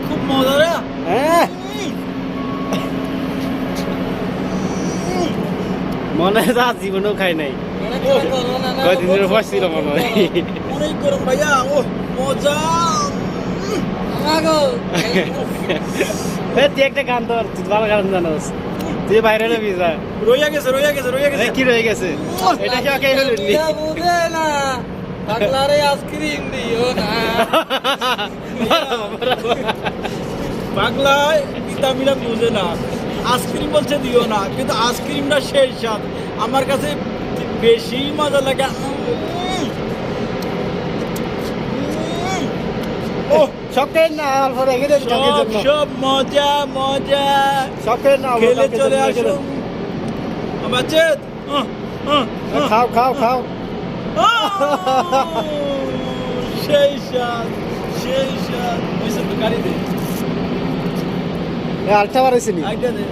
খুব মজা রে। হ্যাঁ মনে হয় যা জীবনেও খাই নাই কয়দিনের উপর ছিল মনে হয় অনেক গরম ভাইয়া, ও মজা। তুই একটা গান ধর, তুই ভালো গান জানোস, তুই বাইরে নেবি যা। রইয়া গেছে রইয়া গেছে রইয়া গেছে। কি রয়ে গেছে এটা কি ওকে হলো নি বুঝে না পাগলারে আইসক্রিম দিও না পাগলা পিতামিরা বুঝে না, আইসক্রিম বলছে দিও না, কিন্তু আইসক্রিমটা সেই স্বাদ আমার কাছে বেশি মজা লাগে। ও শখের না অল্প রেখে দে টকের সব জন্য, সব মজা মজা। শখের না খেলে চলে আসুন বাচ্চাদ। খাও খাও খাও সেই স্বাদ সেই স্বাদ। ওই সব গাড়ি দে, আলটা বাড়াইছিনি আইটা দে।